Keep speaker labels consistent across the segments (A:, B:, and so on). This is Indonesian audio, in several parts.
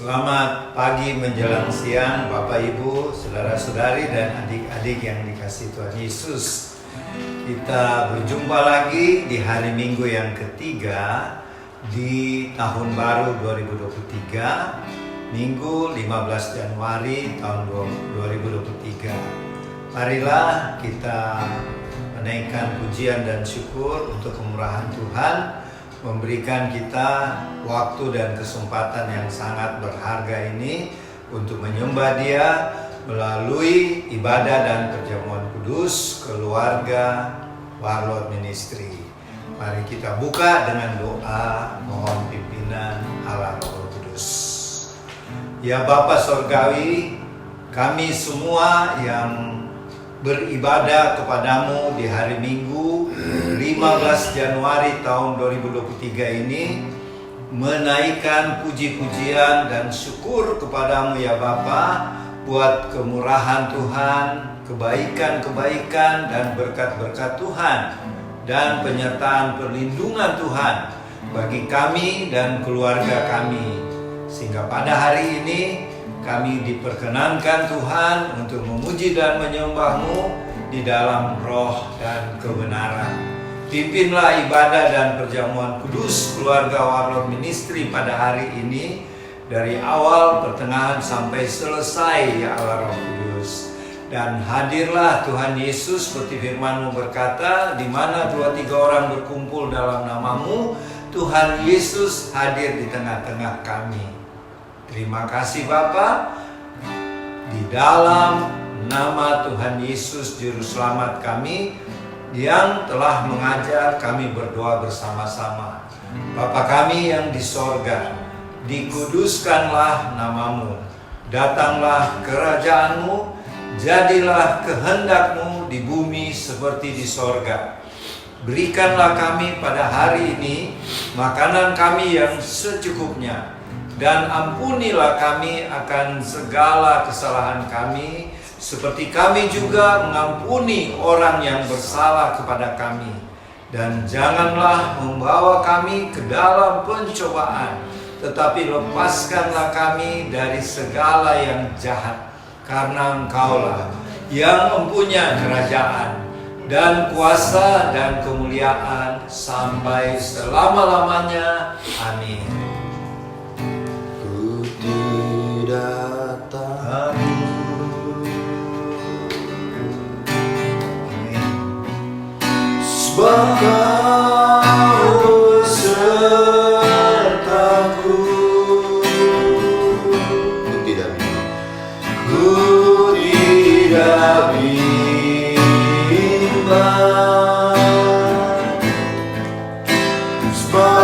A: Selamat pagi menjelang siang Bapak Ibu, saudara-saudari dan adik-adik yang dikasihi Tuhan Yesus. Kita berjumpa lagi di hari Minggu yang ketiga di tahun baru 2023, Minggu 15 Januari tahun 2023. Marilah kita menaikkan pujian dan syukur untuk kemurahan Tuhan, memberikan kita waktu dan kesempatan yang sangat berharga ini untuk menyembah Dia melalui ibadah dan perjamuan kudus keluarga Warlord Ministry. Mari kita buka dengan doa mohon pimpinan Allah Roh Kudus. Ya Bapa Sorgawi, kami semua yang beribadah kepadamu di hari Minggu 15 Januari tahun 2023 ini menaikkan puji-pujian dan syukur kepadamu ya Bapa buat kemurahan Tuhan, kebaikan-kebaikan dan berkat-berkat Tuhan dan penyertaan perlindungan Tuhan bagi kami dan keluarga kami, sehingga pada hari ini kami diperkenankan Tuhan untuk memuji dan menyembah-Mu di dalam roh dan kebenaran. Pimpinlah ibadah dan perjamuan kudus keluarga Warlord Ministry pada hari ini dari awal, pertengahan sampai selesai ya Allah Roh Kudus. Dan hadirlah Tuhan Yesus seperti firman-Mu berkata, di mana 2-3 orang berkumpul dalam nama-Mu, Tuhan Yesus hadir di tengah-tengah kami. Terima kasih Bapa, di dalam nama Tuhan Yesus Juru Selamat kami yang telah mengajar kami berdoa bersama-sama. Bapa kami yang di sorga, dikuduskanlah nama-Mu, datanglah kerajaan-Mu, jadilah kehendak-Mu di bumi seperti di sorga. Berikanlah kami pada hari ini makanan kami yang secukupnya, dan ampunilah kami akan segala kesalahan kami, seperti kami juga mengampuni orang yang bersalah kepada kami. Dan janganlah membawa kami ke dalam pencobaan, tetapi lepaskanlah kami dari segala yang jahat. Karena Engkaulah yang mempunyai kerajaan dan kuasa dan kemuliaan sampai selama-lamanya. Amin.
B: Datang sebab Kau sertaku, ku tidak bimbang, sebab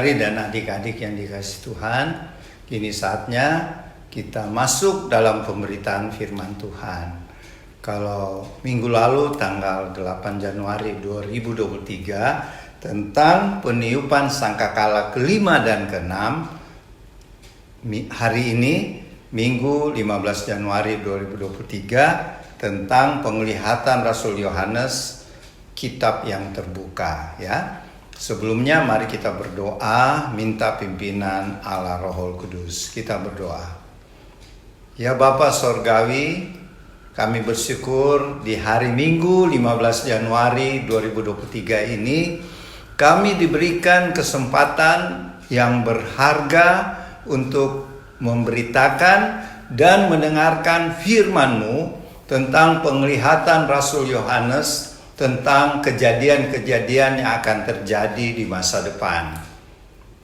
A: saudara-saudari dan adik-adik yang dikasihi Tuhan, kini saatnya kita masuk dalam pemberitaan firman Tuhan. Kalau minggu lalu tanggal 8 Januari 2023 tentang peniupan sangkakala kelima dan keenam, hari ini Minggu 15 Januari 2023 tentang penglihatan Rasul Yohanes, kitab yang terbuka ya. Sebelumnya mari kita berdoa minta pimpinan Allah Rohul Kudus. Kita berdoa. Ya Bapa Sorgawi, kami bersyukur di hari Minggu 15 Januari 2023 ini kami diberikan kesempatan yang berharga untuk memberitakan dan mendengarkan firman-Mu tentang penglihatan Rasul Yohanes, tentang kejadian-kejadian yang akan terjadi di masa depan.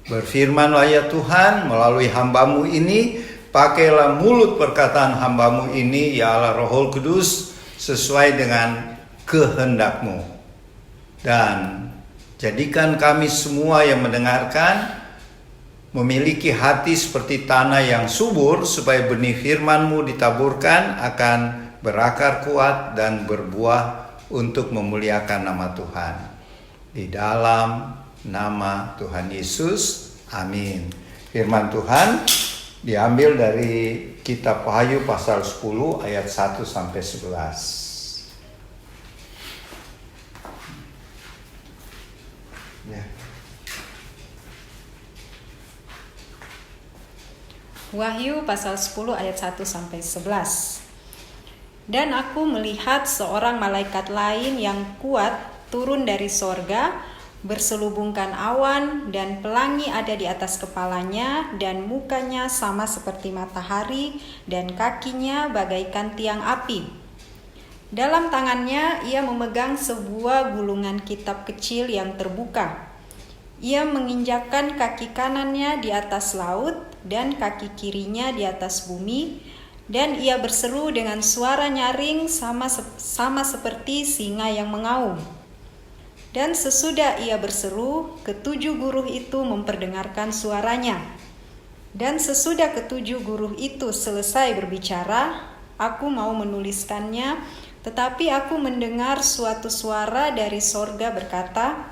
A: Berfirmanlah ya Tuhan melalui hamba-Mu ini, pakailah mulut perkataan hamba-Mu ini ya Allah Rohul Kudus sesuai dengan kehendak-Mu. Dan jadikan kami semua yang mendengarkan memiliki hati seperti tanah yang subur supaya benih firman-Mu ditaburkan akan berakar kuat dan berbuah untuk memuliakan nama Tuhan. Di dalam nama Tuhan Yesus, amin. Firman Tuhan diambil dari kitab Wahyu pasal 10 ayat 1 sampai 11. Ya.
C: Wahyu pasal 10 ayat 1 sampai 11. Dan aku melihat seorang malaikat lain yang kuat turun dari sorga, berselubungkan awan, dan pelangi ada di atas kepalanya, dan mukanya sama seperti matahari, dan kakinya bagaikan tiang api. Dalam tangannya ia memegang sebuah gulungan kitab kecil yang terbuka. Ia menginjakkan kaki kanannya di atas laut, dan kaki kirinya di atas bumi, dan ia berseru dengan suara nyaring sama seperti singa yang mengaum. Dan sesudah ia berseru, ketujuh guru itu memperdengarkan suaranya. Dan sesudah ketujuh guru itu selesai berbicara, aku mau menuliskannya, tetapi aku mendengar suatu suara dari sorga berkata,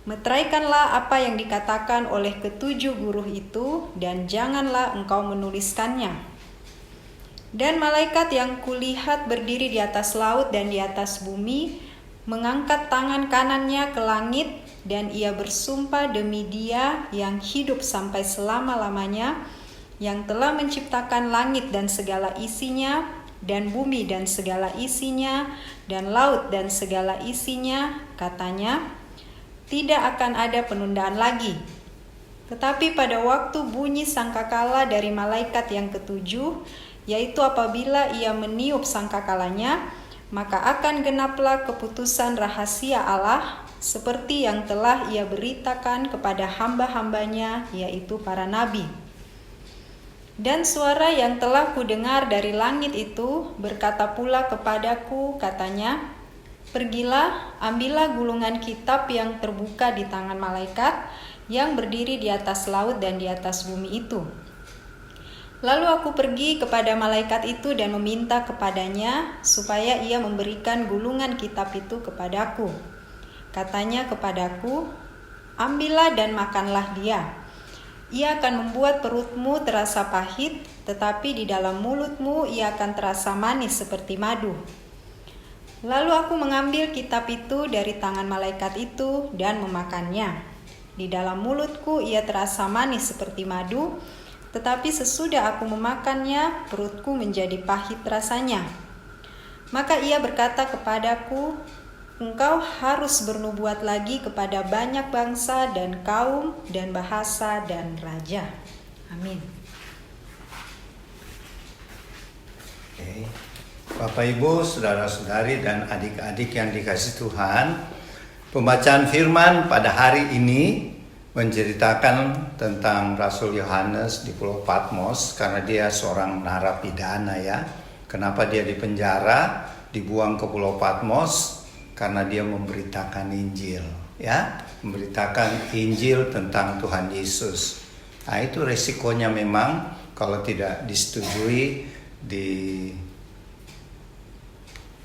C: meteraikanlah apa yang dikatakan oleh ketujuh guru itu, dan janganlah engkau menuliskannya. Dan malaikat yang kulihat berdiri di atas laut dan di atas bumi, mengangkat tangan kanannya ke langit, dan ia bersumpah demi Dia yang hidup sampai selama-lamanya, yang telah menciptakan langit dan segala isinya, dan bumi dan segala isinya, dan laut dan segala isinya, katanya, tidak akan ada penundaan lagi. Tetapi pada waktu bunyi sangkakala dari malaikat yang ketujuh, yaitu apabila ia meniup sangkakalanya, maka akan genaplah keputusan rahasia Allah, seperti yang telah ia beritakan kepada hamba-hambanya, yaitu para nabi. Dan suara yang telah kudengar dari langit itu berkata pula kepadaku, katanya, pergilah, ambillah gulungan kitab yang terbuka di tangan malaikat yang berdiri di atas laut dan di atas bumi itu. Lalu aku pergi kepada malaikat itu dan meminta kepadanya supaya ia memberikan gulungan kitab itu kepadaku. Katanya kepadaku, ambillah dan makanlah dia. Ia akan membuat perutmu terasa pahit, tetapi di dalam mulutmu ia akan terasa manis seperti madu. Lalu aku mengambil kitab itu dari tangan malaikat itu dan memakannya. Di dalam mulutku ia terasa manis seperti madu, tetapi sesudah aku memakannya, perutku menjadi pahit rasanya. Maka ia berkata kepadaku, engkau harus bernubuat lagi kepada banyak bangsa dan kaum dan bahasa dan raja. Amin.
A: Oke. Bapak Ibu, saudara-saudari dan adik-adik yang dikasihi Tuhan, pembacaan firman pada hari ini menceritakan tentang Rasul Yohanes di Pulau Patmos karena dia seorang narapidana ya. Kenapa dia dipenjara, dibuang ke Pulau Patmos? Karena dia memberitakan Injil ya, memberitakan Injil tentang Tuhan Yesus. Nah, itu resikonya memang kalau tidak disetujui,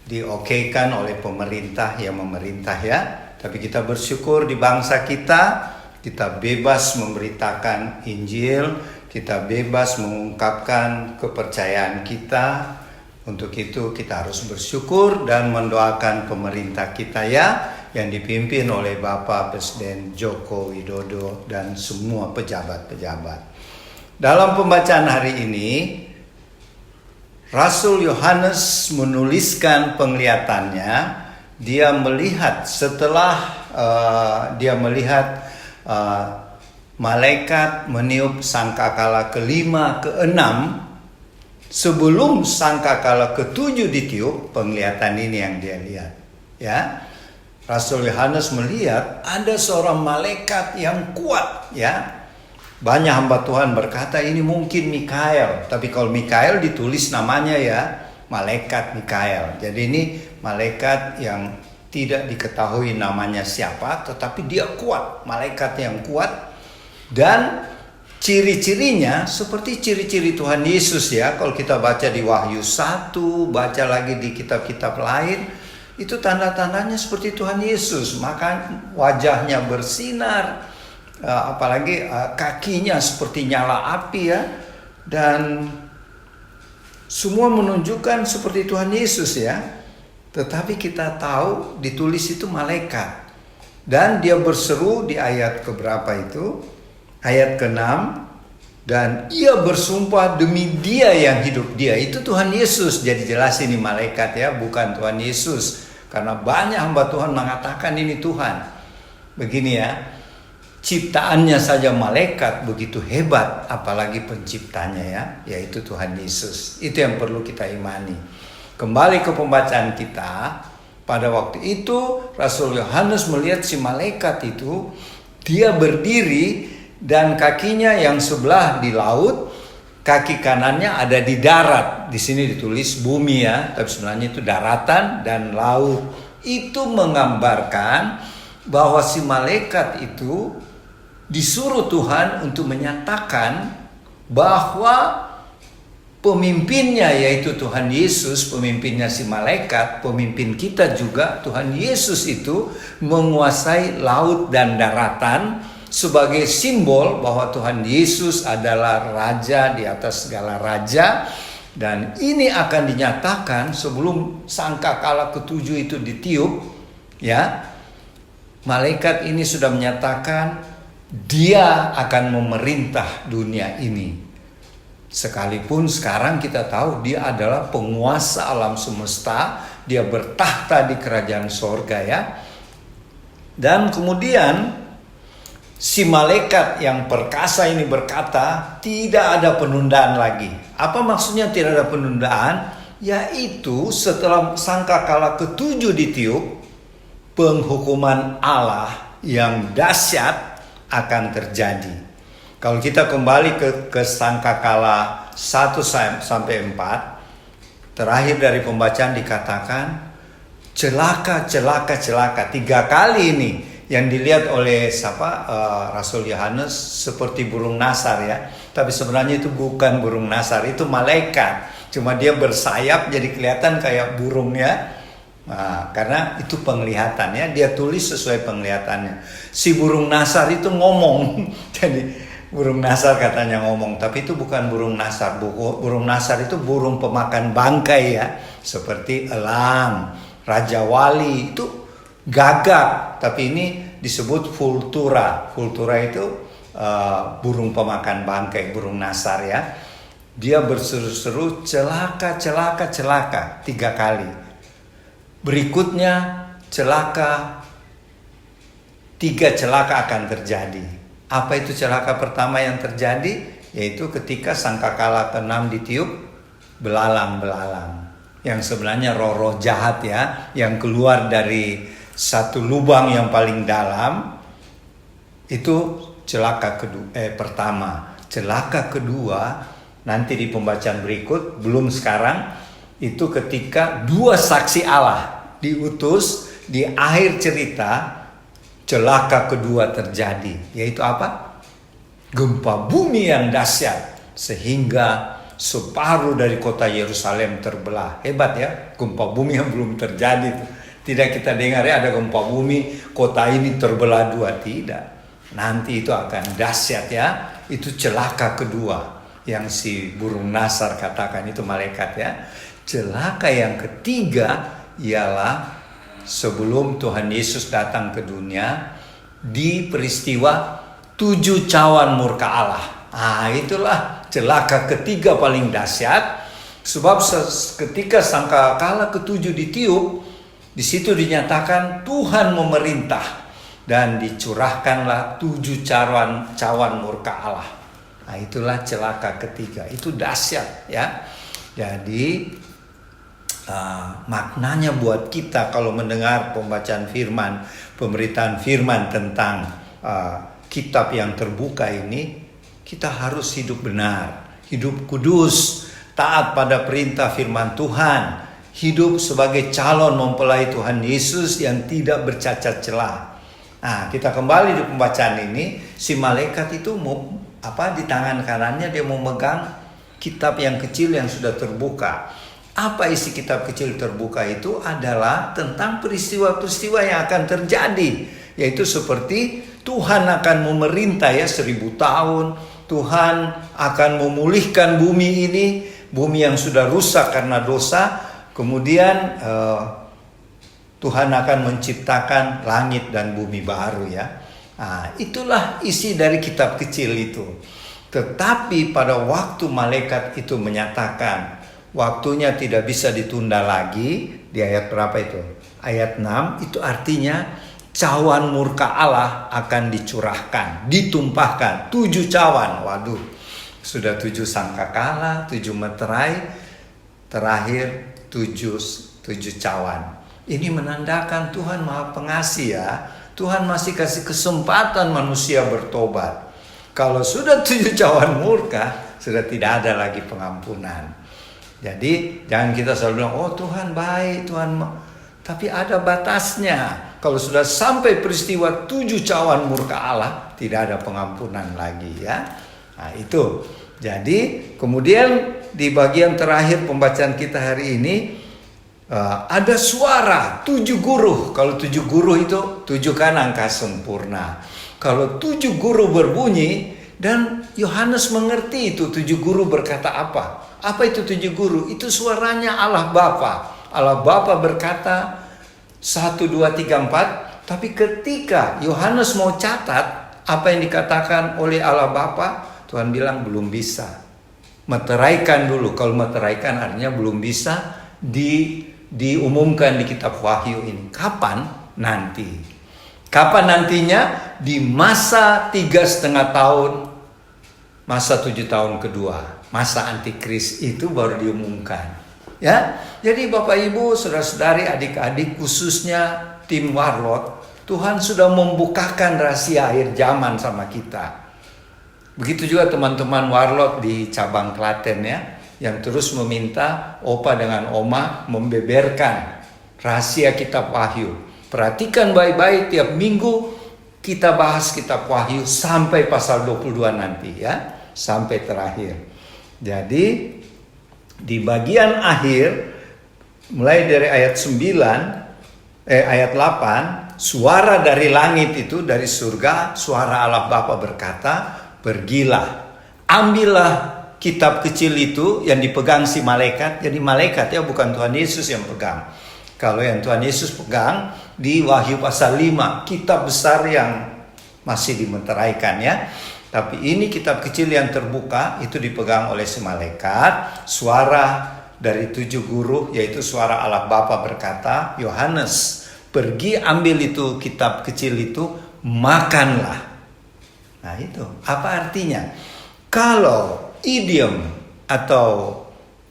A: diokekan oleh pemerintah yang memerintah ya. Tapi kita bersyukur di bangsa kita bebas memberitakan Injil, kita bebas mengungkapkan kepercayaan kita. Untuk itu kita harus bersyukur dan mendoakan pemerintah kita ya, yang dipimpin oleh Bapak Presiden Joko Widodo dan semua pejabat-pejabat. Dalam pembacaan hari ini, Rasul Yohanes menuliskan penglihatannya. Dia melihat setelah dia melihat malaikat meniup sangkakala kelima, keenam. Sebelum sangkakala ketujuh ditiup, penglihatan ini yang dia lihat. Ya, Rasul Yohanes melihat ada seorang malaikat yang kuat. Ya, banyak hamba Tuhan berkata ini mungkin Mikael, tapi kalau Mikael ditulis namanya ya malaikat Mikael. Jadi ini malaikat yang tidak diketahui namanya siapa, tetapi dia kuat, malaikat yang kuat. Dan ciri-cirinya seperti ciri-ciri Tuhan Yesus ya. Kalau kita baca di Wahyu 1, baca lagi di kitab-kitab lain, itu tanda-tandanya seperti Tuhan Yesus. Maka wajahnya bersinar, apalagi kakinya seperti nyala api ya. Dan semua menunjukkan seperti Tuhan Yesus ya. Tetapi kita tahu ditulis itu malaikat. Dan dia berseru di ayat keberapa itu? Ayat ke-6, dan ia bersumpah demi dia yang hidup. Dia itu Tuhan Yesus. Jadi jelas ini malaikat ya, bukan Tuhan Yesus. Karena banyak hamba Tuhan mengatakan ini Tuhan. Begini ya, ciptaannya saja malaikat begitu hebat, apalagi penciptanya ya, yaitu Tuhan Yesus. Itu yang perlu kita imani. Kembali ke pembacaan kita, pada waktu itu Rasul Yohanes melihat si malaikat itu, dia berdiri dan kakinya yang sebelah di laut, kaki kanannya ada di darat. Di sini ditulis bumi ya, tapi sebenarnya itu daratan dan laut. Itu menggambarkan bahwa si malaikat itu disuruh Tuhan untuk menyatakan bahwa pemimpinnya yaitu Tuhan Yesus, pemimpinnya si malaikat, pemimpin kita juga Tuhan Yesus itu menguasai laut dan daratan, sebagai simbol bahwa Tuhan Yesus adalah raja di atas segala raja. Dan ini akan dinyatakan sebelum sangkakala ketujuh itu ditiup ya. Malaikat ini sudah menyatakan dia akan memerintah dunia ini. Sekalipun sekarang kita tahu dia adalah penguasa alam semesta, dia bertahta di kerajaan sorga ya. Dan kemudian si malaikat yang perkasa ini berkata, tidak ada penundaan lagi. Apa maksudnya tidak ada penundaan? Yaitu setelah sangkakala ketujuh ditiup, penghukuman Allah yang dahsyat akan terjadi. Kalau kita kembali ke sangkakala 1 sampai 4, terakhir dari pembacaan dikatakan, celaka, celaka, celaka. 3 kali ini yang dilihat oleh Rasul Yohanes seperti burung nasar ya. Tapi sebenarnya itu bukan burung nasar, itu malaikat. Cuma dia bersayap jadi kelihatan kayak burung ya. Nah, karena itu penglihatan ya, dia tulis sesuai penglihatannya. Si burung nasar itu ngomong. Jadi burung nasar katanya ngomong, tapi itu bukan burung nasar. Burung nasar itu burung pemakan bangkai ya. Seperti elang, raja wali itu gagak, tapi ini disebut vultura. Vultura itu burung pemakan bangkai, burung nasar ya. Dia berseru-seru celaka, celaka, celaka 3 kali. Berikutnya celaka, 3 celaka akan terjadi. Apa itu celaka pertama yang terjadi? Yaitu ketika sangkakala ke-6 ditiup, belalang-belalang. Yang sebenarnya roh-roh jahat ya, yang keluar dari satu lubang yang paling dalam. Itu celaka pertama. Celaka kedua nanti di pembacaan berikut, belum sekarang. Itu ketika 2 saksi Allah diutus di akhir cerita celaka kedua terjadi, yaitu apa? Gempa bumi yang dahsyat sehingga separuh dari kota Yerusalem terbelah. Hebat ya, gempa bumi yang belum terjadi. Tidak kita dengar ya ada gempa bumi, kota ini terbelah dua, tidak. Nanti itu akan dahsyat ya. Itu celaka kedua yang si burung Nasar katakan, itu malaikat ya. Celaka yang ketiga ialah sebelum Tuhan Yesus datang ke dunia, di peristiwa 7 cawan murka Allah. Itulah celaka ketiga paling dahsyat. Sebab ketika sangkakala ketujuh ditiup, di situ dinyatakan Tuhan memerintah dan dicurahkanlah 7 cawan murka Allah. Itulah celaka ketiga. Itu dahsyat ya. Jadi maknanya buat kita kalau mendengar pembacaan firman, pemberitaan firman tentang kitab yang terbuka ini, kita harus hidup benar, hidup kudus, taat pada perintah firman Tuhan, hidup sebagai calon mempelai Tuhan Yesus yang tidak bercacat celah. Kita kembali di pembacaan ini, si malaikat itu di tangan kanannya dia memegang kitab yang kecil yang sudah terbuka. Apa isi kitab kecil terbuka itu adalah tentang peristiwa-peristiwa yang akan terjadi, yaitu seperti Tuhan akan memerintah ya 1000 tahun. Tuhan akan memulihkan bumi ini, bumi yang sudah rusak karena dosa. Kemudian Tuhan akan menciptakan langit dan bumi baru ya. Itulah isi dari kitab kecil itu. Tetapi pada waktu malaikat itu menyatakan waktunya tidak bisa ditunda lagi, di ayat berapa itu? Ayat 6, itu artinya cawan murka Allah akan dicurahkan, ditumpahkan 7 cawan. Waduh, sudah 7 sangkakala, 7 meterai, terakhir 7 cawan. Ini menandakan Tuhan Maha Pengasih ya. Tuhan masih kasih kesempatan manusia bertobat. Kalau sudah 7 cawan murka, sudah tidak ada lagi pengampunan. Jadi jangan kita selalu bilang, oh Tuhan baik, Tuhan tapi ada batasnya. Kalau sudah sampai peristiwa 7 cawan murka Allah, tidak ada pengampunan lagi ya. Itu. Jadi kemudian di bagian terakhir pembacaan kita hari ini, ada suara 7 guruh. Kalau 7 guruh itu 7 kan angka sempurna. Kalau 7 guruh berbunyi, dan Yohanes mengerti itu 7 guruh berkata apa. Apa itu 7 guruh? Itu suaranya Allah Bapa. Allah Bapa berkata 1, 2, 3, 4. Tapi ketika Yohanes mau catat apa yang dikatakan oleh Allah Bapa, Tuhan bilang belum bisa. Meteraikan dulu. Kalau meteraikan artinya belum bisa diumumkan di kitab Wahyu ini. Kapan? Nanti. Kapan nantinya? Di masa 3,5 tahun, masa 7 tahun kedua, masa antikris itu baru diumumkan. Ya, jadi Bapak Ibu, saudara-saudari, adik-adik, khususnya tim Warlot, Tuhan sudah membukakan rahasia akhir zaman sama kita. Begitu juga teman-teman Warlot di cabang Klaten ya, yang terus meminta Opa dengan Oma membeberkan rahasia kitab Wahyu. Perhatikan baik-baik, tiap minggu kita bahas kitab Wahyu sampai pasal 22 nanti ya, sampai terakhir. Jadi di bagian akhir mulai dari ayat 8, suara dari langit itu, dari surga, suara Allah Bapa berkata, pergilah, ambillah kitab kecil itu yang dipegang si malaikat. Jadi malaikat ya, bukan Tuhan Yesus yang pegang. Kalau yang Tuhan Yesus pegang di Wahyu pasal 5, kitab besar yang masih dimeteraikan ya. Tapi ini kitab kecil yang terbuka itu dipegang oleh si malaikat. Suara dari 7 guru, yaitu suara Allah Bapa berkata, Yohanes, pergi ambil itu kitab kecil itu, makanlah. Nah itu, apa artinya? Kalau idiom atau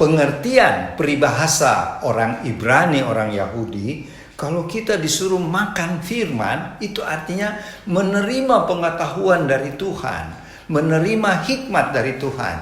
A: pengertian peribahasa orang Ibrani, orang Yahudi, kalau kita disuruh makan firman, itu artinya menerima pengetahuan dari Tuhan, menerima hikmat dari Tuhan.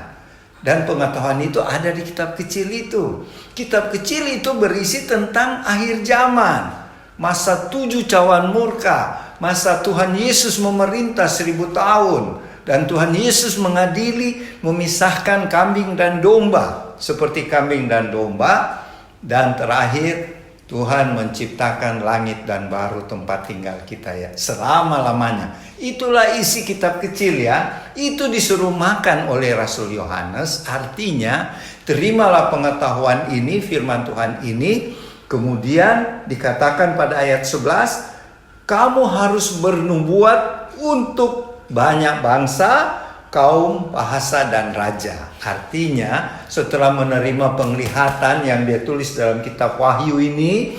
A: Dan pengetahuan itu ada di kitab kecil itu. Kitab kecil itu berisi tentang akhir zaman, masa 7 cawan murka, masa Tuhan Yesus memerintah 1000 tahun. Dan Tuhan Yesus mengadili, memisahkan kambing dan domba. Seperti kambing dan domba. Dan terakhir, Tuhan menciptakan langit dan baru tempat tinggal kita ya. Selama-lamanya. Itulah isi kitab kecil ya. Itu disuruh makan oleh Rasul Yohanes. Artinya, terimalah pengetahuan ini, firman Tuhan ini. Kemudian dikatakan pada ayat 11, kamu harus bernubuat untuk banyak bangsa, kaum, bahasa, dan raja. Artinya setelah menerima penglihatan yang dia tulis dalam kitab Wahyu ini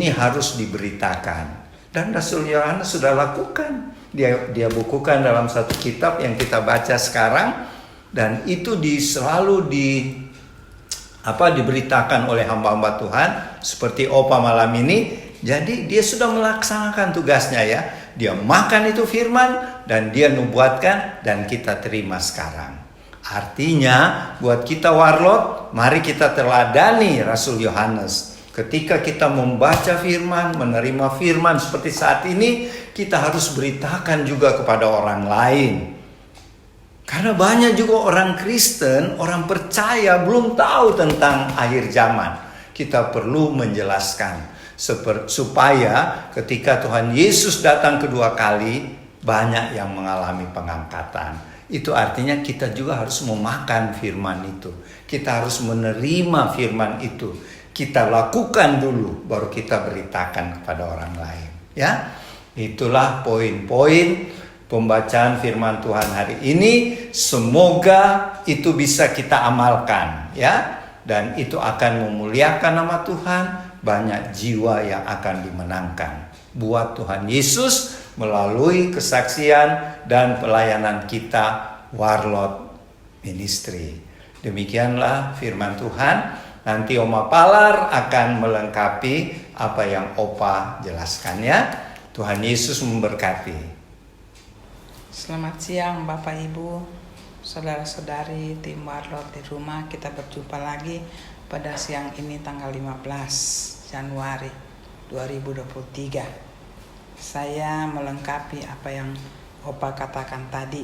A: harus diberitakan. Dan Rasul Yohanes sudah lakukan. Dia bukukan dalam satu kitab yang kita baca sekarang. Dan itu selalu diberitakan oleh hamba-hamba Tuhan. Seperti Opa malam ini. Jadi dia sudah melaksanakan tugasnya ya. Dia makan itu firman dan dia nubuatkan dan kita terima sekarang. Artinya buat kita warlot, mari kita teladani Rasul Yohanes. Ketika kita membaca firman, menerima firman seperti saat ini, kita harus beritakan juga kepada orang lain. Karena banyak juga orang Kristen, orang percaya belum tahu tentang akhir zaman. Kita perlu menjelaskan. Supaya ketika Tuhan Yesus datang kedua kali, banyak yang mengalami pengangkatan. Itu artinya kita juga harus memakan firman itu. Kita harus menerima firman itu. Kita lakukan dulu, baru kita beritakan kepada orang lain. Ya, itulah poin-poin pembacaan firman Tuhan hari ini. Semoga itu bisa kita amalkan, ya, dan itu akan memuliakan nama Tuhan. Banyak jiwa yang akan dimenangkan buat Tuhan Yesus melalui kesaksian dan pelayanan kita Warlot Ministry. Demikianlah firman Tuhan. Nanti Oma Palar akan melengkapi apa yang Opa jelaskan ya. Tuhan Yesus memberkati.
D: Selamat siang Bapak Ibu, saudara-saudari tim Warlot di rumah. Kita berjumpa lagi pada siang ini tanggal 15 Januari 2023. Saya melengkapi apa yang Opa katakan tadi.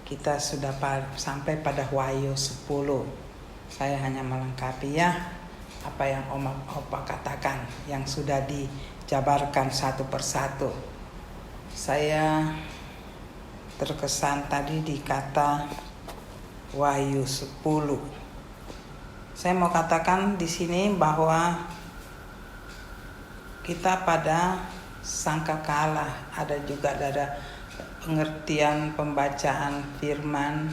D: Kita sudah sampai pada Wahyu 10. Saya hanya melengkapi ya apa yang Opa katakan yang sudah dijabarkan satu persatu. Saya terkesan tadi di kata Wahyu 10. Saya mau katakan di sini bahwa kita pada sangkakala, ada juga ada pengertian pembacaan firman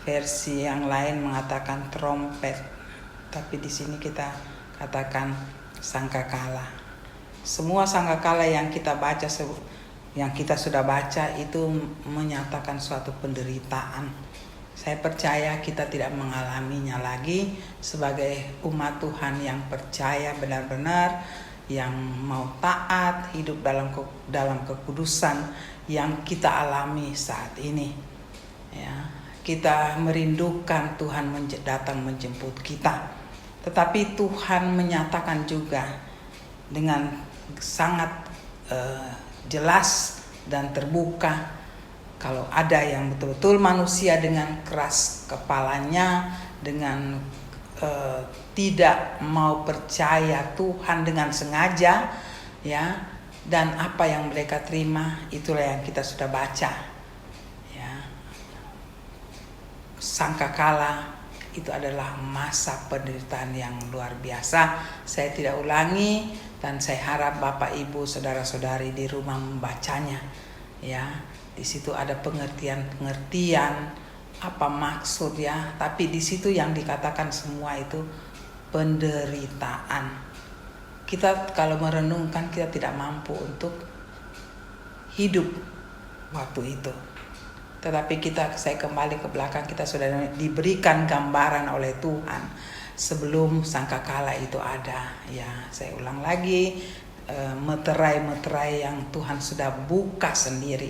D: versi yang lain mengatakan trompet, tapi di sini kita katakan sangkakala. Semua sangkakala yang kita baca, yang kita sudah baca itu menyatakan suatu penderitaan. Saya percaya kita tidak mengalaminya lagi sebagai umat Tuhan yang percaya benar-benar, yang mau taat, hidup dalam kekudusan yang kita alami saat ini. Ya, kita merindukan Tuhan datang menjemput kita. Tetapi Tuhan menyatakan juga dengan sangat jelas dan terbuka, kalau ada yang betul-betul manusia dengan keras kepalanya, dengan tidak mau percaya Tuhan dengan sengaja, ya, dan apa yang mereka terima itulah yang kita sudah baca, ya. Sangkakala itu adalah masa penderitaan yang luar biasa. Saya tidak ulangi dan saya harap Bapak Ibu saudara-saudari di rumah membacanya, ya. Di situ ada pengertian apa maksud ya, tapi di situ yang dikatakan semua itu penderitaan. Kita kalau merenungkan kita tidak mampu untuk hidup waktu itu. Tetapi saya kembali ke belakang, kita sudah diberikan gambaran oleh Tuhan sebelum sangkakala itu ada. Ya, saya ulang lagi, meterai-meterai yang Tuhan sudah buka sendiri,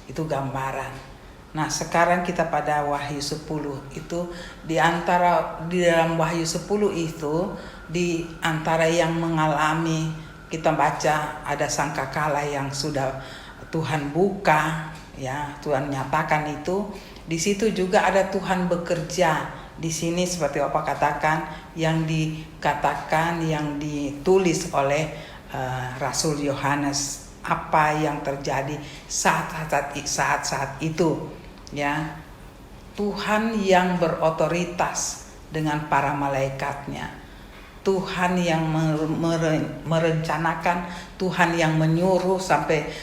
D: itu gambaran. Nah, sekarang kita pada Wahyu 10 itu di dalam Wahyu 10 itu di antara yang mengalami, kita baca ada sangkakala yang sudah Tuhan buka, ya, Tuhan nyatakan itu. Di situ juga ada Tuhan bekerja. Di sini seperti Bapak katakan, yang dikatakan, yang ditulis oleh Rasul Yohanes, apa yang terjadi saat-saat itu, ya. Tuhan yang berotoritas dengan para malaikatnya. Tuhan yang merencanakan, Tuhan yang menyuruh, sampai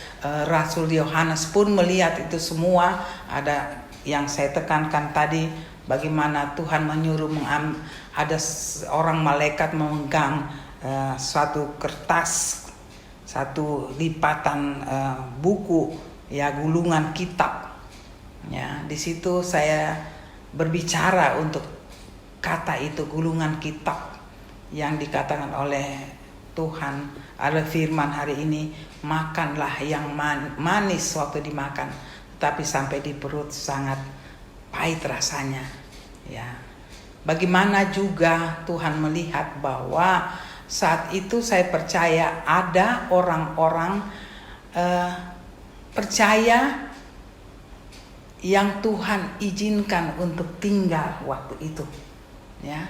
D: Rasul Yohanes pun melihat itu semua. Ada yang saya tekankan tadi, bagaimana Tuhan menyuruh ada seorang malaikat memegang suatu kertas, satu lipatan buku, ya, gulungan kitab. Ya, di situ saya berbicara untuk kata itu, gulungan kitab, yang dikatakan oleh Tuhan. Ada firman hari ini, makanlah yang manis waktu dimakan, tapi sampai di perut sangat pahit rasanya, ya. Bagaimana juga Tuhan melihat bahwa saat itu saya percaya ada orang-orang percaya yang Tuhan izinkan untuk tinggal waktu itu, ya.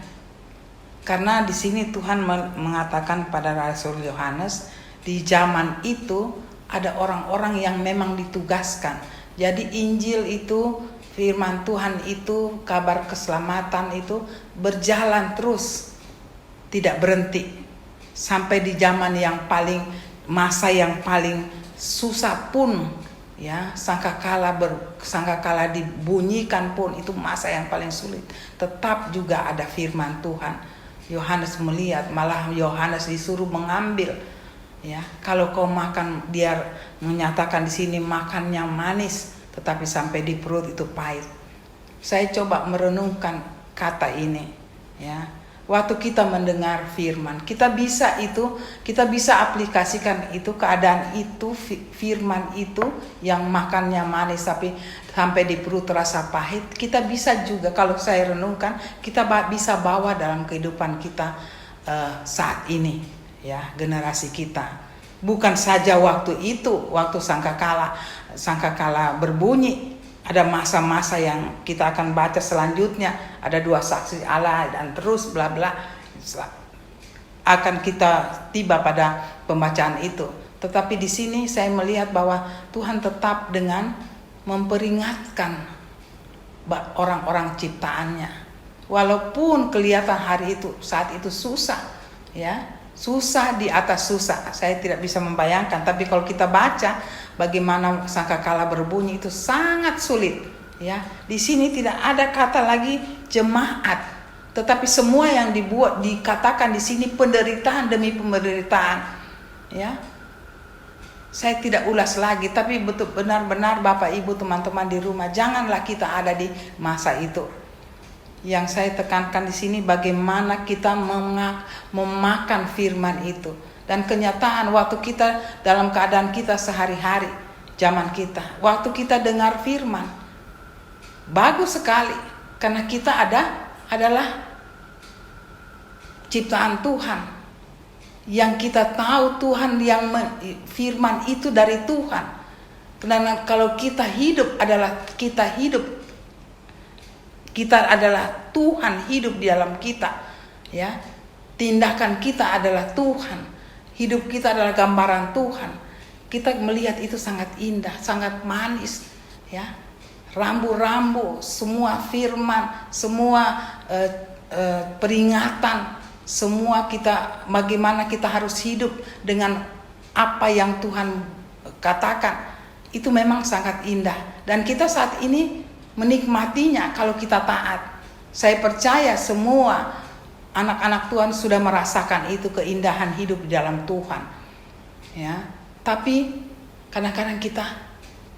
D: Karena di sini Tuhan mengatakan pada Rasul Yohanes, di zaman itu ada orang-orang yang memang ditugaskan. Jadi Injil itu, firman Tuhan itu, kabar keselamatan itu berjalan terus, tidak berhenti. Sampai di zaman yang masa yang paling susah pun, ya, sangkakala dibunyikan pun, itu masa yang paling sulit, tetap juga ada firman Tuhan. Yohanes melihat, malah Yohanes disuruh mengambil, ya. Kalau kau makan, dia menyatakan di sini makannya manis, tetapi sampai di perut itu pahit. Saya coba merenungkan kata ini, ya. Waktu kita mendengar firman, kita bisa aplikasikan itu, keadaan itu, firman itu yang makannya manis tapi sampai di perut terasa pahit. Kita bisa juga, kalau saya renungkan, kita bisa bawa dalam kehidupan kita saat ini, ya, generasi kita. Bukan saja waktu itu, waktu sangkakala berbunyi. Ada masa-masa yang kita akan baca selanjutnya, ada 2 saksi Allah dan terus bla bla, akan kita tiba pada pembacaan itu. Tetapi di sini saya melihat bahwa Tuhan tetap dengan memperingatkan orang-orang ciptaannya. Walaupun kelihatan hari itu, saat itu susah, ya, susah di atas susah. Saya tidak bisa membayangkan, tapi kalau kita baca bagaimana sangkakala berbunyi itu sangat sulit, ya. Di sini tidak ada kata lagi jemaat, tetapi semua yang dikatakan di sini penderitaan demi penderitaan, ya. Saya tidak ulas lagi, tapi betul benar-benar Bapak Ibu, teman-teman di rumah, janganlah kita ada di masa itu. Yang saya tekankan di sini bagaimana kita memakan firman itu. Dan kenyataan waktu kita dalam keadaan kita sehari-hari, zaman kita, waktu kita dengar firman, bagus sekali, karena kita adalah ciptaan Tuhan, yang kita tahu Tuhan yang firman itu dari Tuhan. Karena kalau kita hidup adalah Tuhan hidup di dalam kita, ya. Tindakan kita adalah Tuhan. Hidup kita adalah gambaran Tuhan. Kita melihat itu sangat indah, sangat manis, ya. Rambu-rambu, semua firman, semua peringatan, semua kita bagaimana kita harus hidup dengan apa yang Tuhan katakan. Itu memang sangat indah, dan kita saat ini menikmatinya kalau kita taat. Saya percaya semua anak-anak Tuhan sudah merasakan itu, keindahan hidup di dalam Tuhan, ya. Tapi kadang-kadang kita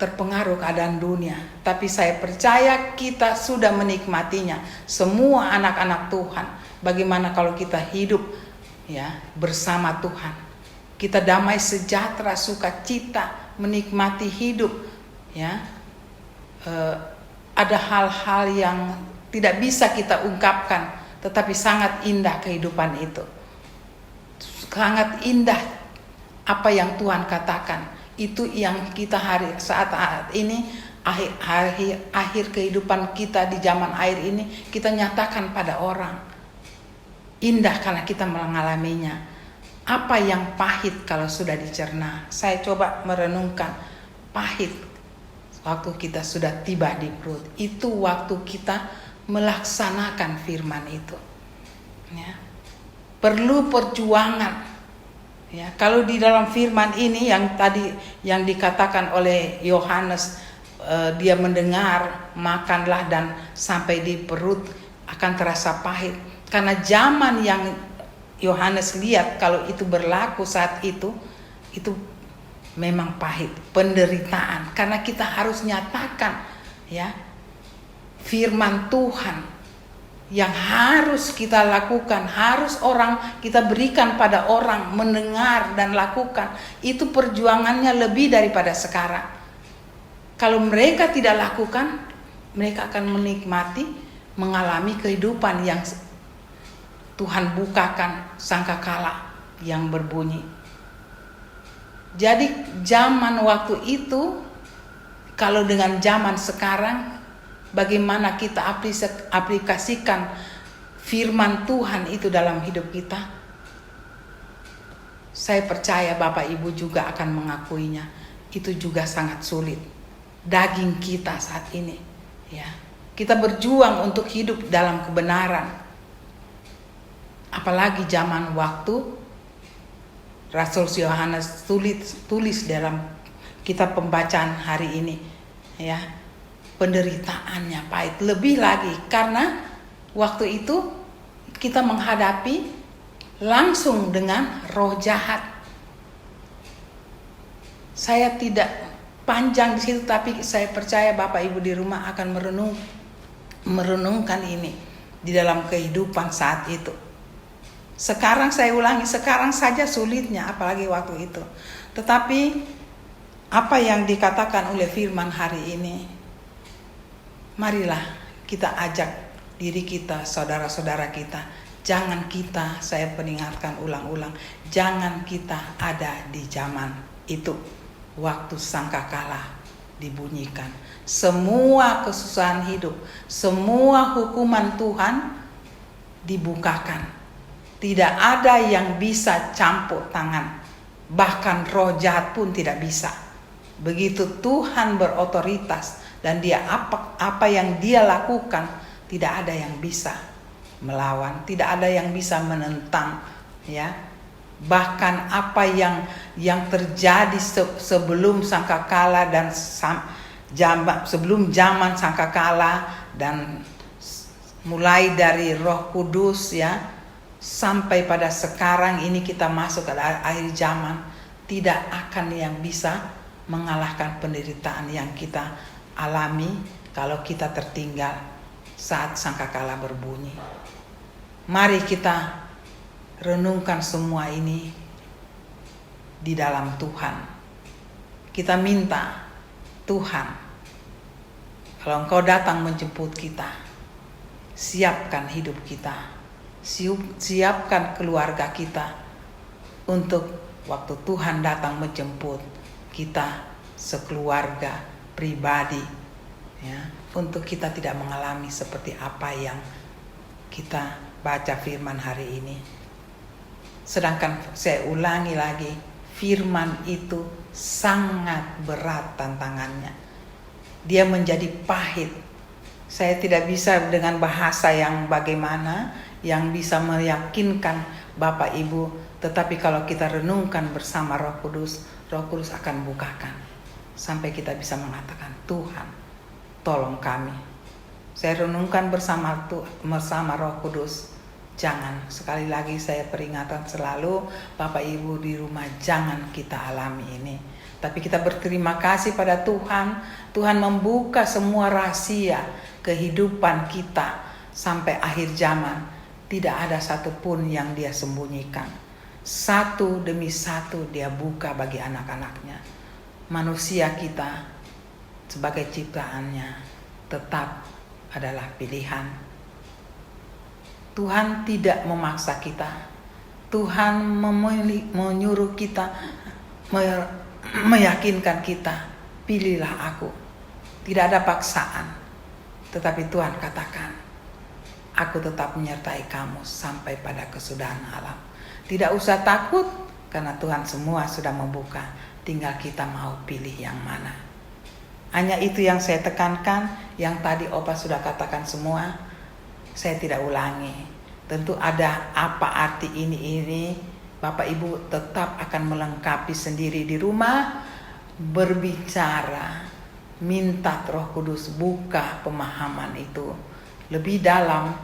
D: terpengaruh keadaan dunia. Tapi saya percaya kita sudah menikmatinya, semua anak-anak Tuhan. Bagaimana kalau kita hidup, ya, bersama Tuhan, kita damai sejahtera, sukacita, menikmati hidup, ya. Ada hal-hal yang tidak bisa kita ungkapkan, tetapi sangat indah kehidupan itu. Sangat indah apa yang Tuhan katakan. Itu yang kita saat ini, akhir kehidupan kita di zaman air ini, kita nyatakan pada orang. Indah karena kita mengalaminya. Apa yang pahit kalau sudah dicerna? Saya coba merenungkan pahit waktu kita sudah tiba di perut. Itu waktu kita melaksanakan firman itu. Ya. Perlu perjuangan. Ya, kalau di dalam firman ini yang tadi yang dikatakan oleh Yohanes, dia mendengar, makanlah dan sampai di perut akan terasa pahit. Karena zaman yang Yohanes lihat kalau itu berlaku saat itu memang pahit, penderitaan. Karena kita harus nyatakan ya firman Tuhan yang harus kita lakukan, harus kita berikan pada orang mendengar dan lakukan. Itu perjuangannya lebih daripada sekarang. Kalau mereka tidak lakukan, mereka akan menikmati, mengalami kehidupan yang Tuhan bukakan sangkakala yang berbunyi. Jadi zaman waktu itu, kalau dengan zaman sekarang, bagaimana kita aplikasikan firman Tuhan itu dalam hidup kita? Saya percaya Bapak Ibu juga akan mengakuinya. Itu juga sangat sulit. Daging kita saat ini, ya. Kita berjuang untuk hidup dalam kebenaran. Apalagi zaman waktu Rasul Yohanes tulis dalam kitab pembacaan hari ini, ya. Penderitaannya pahit, lebih lagi karena waktu itu kita menghadapi langsung dengan roh jahat. Saya tidak panjang di situ, tapi saya percaya Bapak Ibu di rumah akan merenungkan ini di dalam kehidupan saat itu. Sekarang saya ulangi, sekarang saja sulitnya, apalagi waktu itu. Tetapi apa yang dikatakan oleh firman hari ini, marilah kita ajak diri kita, saudara-saudara kita. Jangan kita, saya peringatkan ulang-ulang, jangan kita ada di zaman itu. Waktu sangkakala dibunyikan. Semua kesusahan hidup, semua hukuman Tuhan dibukakan. Tidak ada yang bisa campur tangan. Bahkan roh jahat pun tidak bisa. Begitu Tuhan berotoritas dan dia apa yang dia lakukan, tidak ada yang bisa melawan, tidak ada yang bisa menentang, ya. Bahkan apa yang terjadi sebelum sangkakala dan sebelum zaman sangkakala dan mulai dari Roh Kudus, ya, sampai pada sekarang ini kita masuk ke akhir zaman, tidak akan yang bisa mengalahkan penderitaan yang kita alami kalau kita tertinggal saat sangkakala berbunyi. Mari kita renungkan semua ini di dalam Tuhan. Kita minta, Tuhan, kalau Engkau datang menjemput kita, siapkan hidup kita, siapkan keluarga kita untuk waktu Tuhan datang menjemput kita sekeluarga pribadi, ya, untuk kita tidak mengalami seperti apa yang kita baca firman hari ini. Sedangkan saya ulangi lagi, firman itu sangat berat tantangannya. Dia menjadi pahit. Saya tidak bisa dengan bahasa yang bagaimana yang bisa meyakinkan Bapak Ibu, tetapi kalau kita renungkan bersama Roh Kudus akan bukakan sampai kita bisa mengatakan, Tuhan, tolong kami. Saya renungkan bersama Roh Kudus. Jangan, sekali lagi saya peringatkan selalu Bapak Ibu di rumah, jangan kita alami ini. Tapi kita berterima kasih pada Tuhan. Tuhan membuka semua rahasia kehidupan kita sampai akhir zaman. Tidak ada satupun yang Dia sembunyikan. Satu demi satu Dia buka bagi anak-anaknya. Manusia kita sebagai ciptaannya tetap adalah pilihan. Tuhan tidak memaksa kita. Tuhan menyuruh kita meyakinkan kita, pilihlah aku. Tidak ada paksaan, tetapi Tuhan katakan, aku tetap menyertai kamu sampai pada kesudahan alam. Tidak usah takut, karena Tuhan semua sudah membuka, tinggal kita mau pilih yang mana. Hanya itu yang saya tekankan, yang tadi Opa sudah katakan semua, saya tidak ulangi. Tentu ada apa arti ini, Bapak Ibu tetap akan melengkapi sendiri di rumah, berbicara, minta Roh Kudus buka pemahaman itu lebih dalam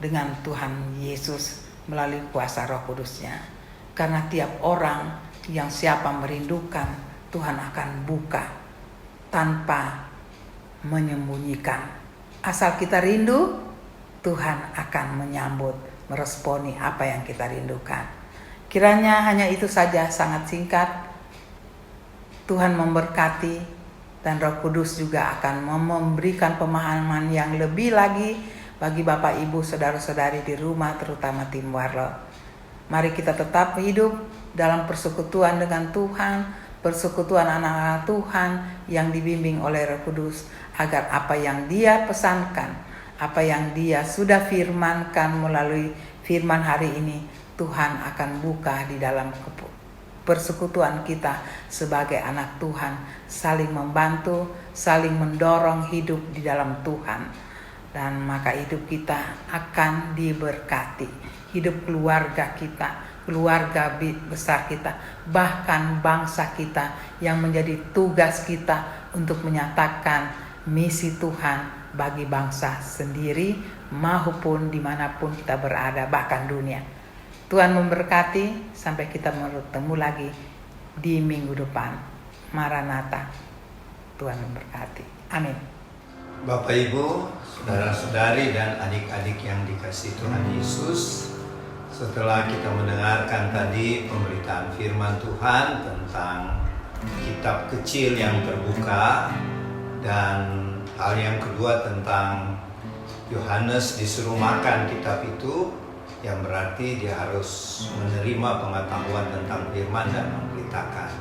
D: dengan Tuhan Yesus melalui kuasa Roh Kudusnya. Karena tiap orang yang siapa merindukan, Tuhan akan buka tanpa menyembunyikan. Asal kita rindu, Tuhan akan menyambut, meresponi apa yang kita rindukan. Kiranya hanya itu saja, sangat singkat. Tuhan memberkati, dan Roh Kudus juga akan memberikan pemahaman yang lebih lagi bagi Bapak Ibu saudara-saudari di rumah, terutama tim Warlot. Mari kita tetap hidup dalam persekutuan dengan Tuhan, persekutuan anak-anak Tuhan yang dibimbing oleh Roh Kudus, agar apa yang Dia pesankan, apa yang Dia sudah firmankan melalui firman hari ini, Tuhan akan buka di dalam persekutuan kita sebagai anak Tuhan, saling membantu, saling mendorong hidup di dalam Tuhan. Dan maka hidup kita akan diberkati, hidup keluarga kita, keluarga besar kita, bahkan bangsa kita, yang menjadi tugas kita untuk menyatakan misi Tuhan bagi bangsa sendiri maupun dimanapun kita berada, bahkan dunia. Tuhan memberkati, sampai kita bertemu lagi di minggu depan. Maranatha, Tuhan memberkati. Amin.
A: Bapak Ibu, saudara-saudari dan adik-adik yang dikasihi Tuhan Yesus, setelah kita mendengarkan tadi pemberitaan firman Tuhan tentang kitab kecil yang terbuka, dan hal yang kedua tentang Yohanes disuruh makan kitab itu, yang berarti dia harus menerima pengetahuan tentang firman dan memberitakan.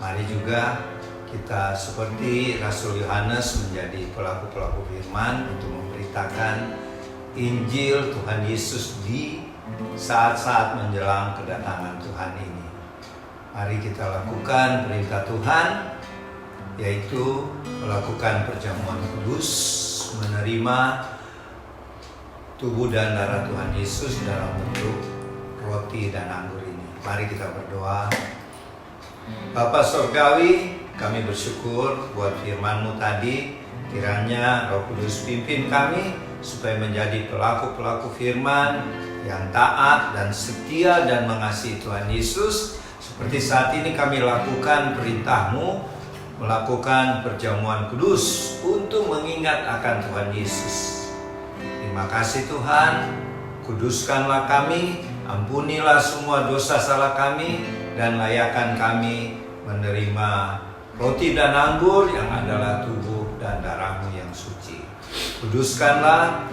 A: Mari juga kita seperti Rasul Yohanes menjadi pelaku-pelaku firman untuk memberitakan Injil Tuhan Yesus di saat-saat menjelang kedatangan Tuhan ini. Mari kita lakukan perintah Tuhan, yaitu melakukan perjamuan kudus, menerima tubuh dan darah Tuhan Yesus dalam bentuk roti dan anggur ini. Mari kita berdoa. Bapa Surgawi, kami bersyukur buat firman-Mu tadi. Kiranya Roh Kudus pimpin kami supaya menjadi pelaku-pelaku firman yang taat dan setia dan mengasihi Tuhan Yesus. Seperti saat ini kami lakukan perintah-Mu, melakukan perjamuan kudus untuk mengingat akan Tuhan Yesus. Terima kasih Tuhan, kuduskanlah kami, ampunilah semua dosa salah kami, dan layakkan kami menerima roti dan anggur yang adalah tubuh dan darah-Mu yang suci. Kuduskanlah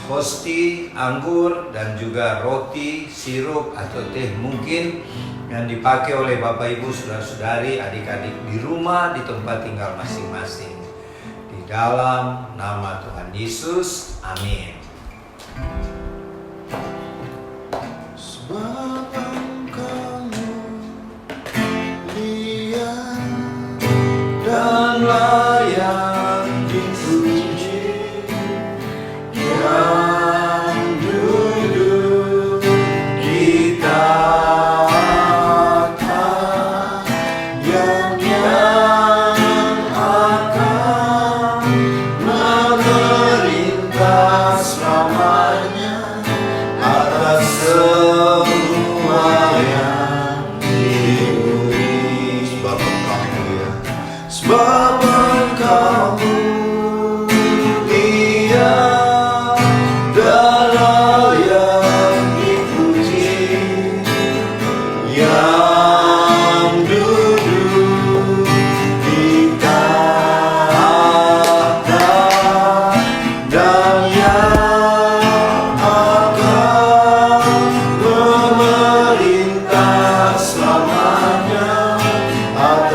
A: hosti, anggur, dan juga roti, sirup atau teh mungkin yang dipakai oleh Bapak Ibu saudara-saudari, adik-adik di rumah, di tempat tinggal masing-masing. Di dalam nama Tuhan Yesus, amin.
B: Sebab Engkau mulia dan layak dipuji, yang duduk di tahta, yang akan memerintah selamanya atas semua yang diberi. Sebab Engkau mulia, sebab Engkau mulia dan layak dipuji, yang duduk di tahta dan yang akan memerintah selamanya atas